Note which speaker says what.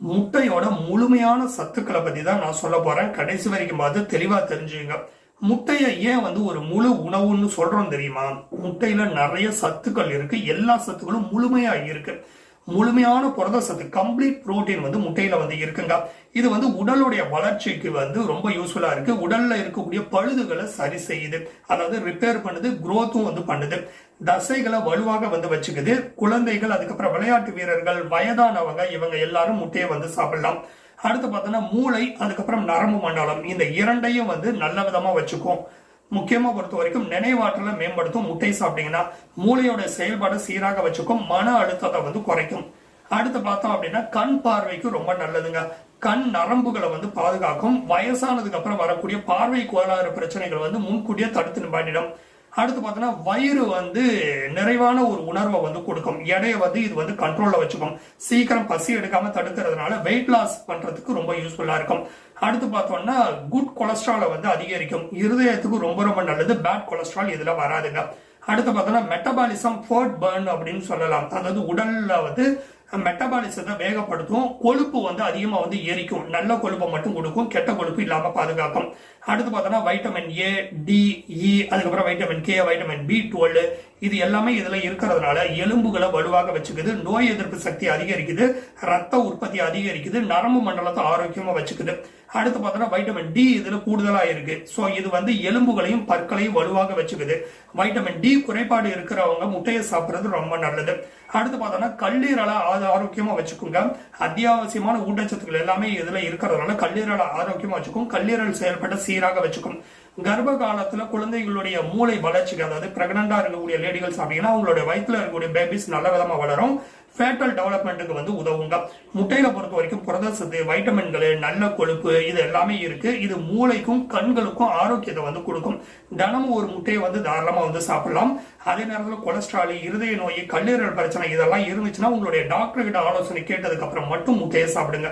Speaker 1: முட்டையோட முழுமையான சத்துக்களை பத்தி தான் நான் சொல்ல போறேன். கடைசி வரைக்கும் பார்த்து தெளிவா தெரிஞ்சுங்க. முட்டையை ஏன் ஒரு முழு உணவுன்னு சொல்றோம் தெரியுமா? முட்டையில நிறைய சத்துக்கள் இருக்கு. எல்லா சத்துக்களும் முழுமையா இருக்கு. முழுமையான புரத சத்து, கம்ப்ளீட் புரோட்டீன் முட்டையில இருக்குங்க. இது உடலுடைய வளர்ச்சிக்கு ரொம்ப யூஸ்ஃபுல்லா இருக்கு. உடல்ல இருக்கக்கூடிய பழுதுகளை சரி செய்யுது, அதாவது ரிப்பேர் பண்ணுது, குரோத்தும் பண்ணுது. தசைகளை வலுவாக வச்சுக்குது. குழந்தைகள், அதுக்கப்புறம் விளையாட்டு வீரர்கள், வயதானவங்க, இவங்க எல்லாரும் முட்டையை சாப்பிடலாம். அடுத்து பார்த்தோன்னா மூளை, அதுக்கப்புறம் நரம்பு மண்டலம், இந்த இரண்டையும் நல்ல விதமா வச்சுக்கும். முக்கியமா பொறுத்த வரைக்கும் நினைவாற்றலை மேம்படுத்தும். முட்டை சாப்பிட்டீங்கன்னா மூளையோட செயல்பாடு சீராக வச்சுக்கும், மன அழுத்தத்தை குறைக்கும். அடுத்து பார்த்தோம் அப்படின்னா கண் பார்வைக்கு ரொம்ப நல்லதுங்க. கண் நரம்புகளை பாதுகாக்கும். வயசானதுக்கு அப்புறம் வரக்கூடிய பார்வை கோளாறு பிரச்சனைகள் முன்கூட்டியே தடுத்து நிப்பாட்டிடும். அடுத்து பார்த்தோன்னா வயிறு நிறைவான ஒரு உணர்வை கொடுக்கும். எடையை இது கண்ட்ரோல்ல வச்சுக்கும். சீக்கிரம் பசி எடுக்காம தடுக்கிறதுனால வெயிட் லாஸ் பண்றதுக்கு ரொம்ப யூஸ்ஃபுல்லா இருக்கும். அடுத்து பார்த்தோம்னா குட் கொலஸ்ட்ராலை அதிகரிக்கும். இருதயத்துக்கு ரொம்ப ரொம்ப நல்லது. பேட் கொலஸ்ட்ரால் இதுல வராதுங்க. அடுத்து பார்த்தோம்னா மெட்டபாலிசம், ஃபேட் பர்ன் அப்படின்னு சொல்லலாம். அதாவது உடல்ல மெட்டபாலிசத்தை வேகப்படுத்தும். கொழுப்பு அதிகமா எரிக்கும். நல்ல கொழுப்பை மட்டும் கொடுக்கும், கெட்ட கொழுப்பு இல்லாம பாதுகாக்கும். அடுத்து பார்த்தோம்னா வைட்டமின் ஏ, டி, இ, அதுக்கப்புறம் வைட்டமின் கே, வைட்டமின் B12 இது எல்லாமே இதுல இருக்கிறதுனால எலும்புகளை வலுவாக வச்சுக்குது. நோய் எதிர்ப்பு சக்தி அதிகரிக்குது. ரத்த உற்பத்தி அதிகரிக்குது. நரம்பு மண்டலத்தை ஆரோக்கியமா வச்சுக்குது. அடுத்து பார்த்தோம்னா வைட்டமின் டி இதுல கூடுதலா இருக்கு. சோ இது எலும்புகளையும் பற்களையும் வலுவாக வச்சுக்குது. வைட்டமின் டி குறைபாடு இருக்கிறவங்க முட்டையை சாப்பிடுறது ரொம்ப நல்லது. அடுத்து பார்த்தோம்னா கல்லீரலை ஆரோக்கியமா வச்சுக்கோங்க. அத்தியாவசியமான ஊட்டச்சத்துக்கள் எல்லாமே இதுல இருக்கிறதுனால கல்லீரலை ஆரோக்கியமா வச்சுக்கும். கல்லீரல் செயல்பட்ட சீராக வச்சுக்கும். கர்ப்ப காலத்துல குழந்தைகளுடைய மூளை வளர்ச்சிக்கு, அதாவது பிரெக்னண்டா இருக்கக்கூடிய லேடிகள் சாப்பிட்டீங்கன்னா அவங்களுடைய வயிற்றுல இருக்கக்கூடிய பேபிஸ் நல்ல விதமா வளரும். ஃபேட்டல் டெவலப்மெண்ட்டுக்கு உதவுங்க. முட்டையில பொறுத்த வரைக்கும் புரத சத்து, வைட்டமின்கள், நல்ல கொழுப்பு இது எல்லாமே இருக்கு. இது மூளைக்கும் கண்களுக்கும் ஆரோக்கியத்தை கொடுக்கும். தினமும் ஒரு முட்டையை தாராளமா சாப்பிடலாம். அதே நேரத்தில் கொலஸ்ட்ரால், இருதய நோய், கல்லீரல் பிரச்சனை இதெல்லாம் இருந்துச்சுன்னா உங்களுடைய டாக்டர் கிட்ட ஆலோசனை கேட்டதுக்கு அப்புறம் மட்டும் முட்டையை சாப்பிடுங்க.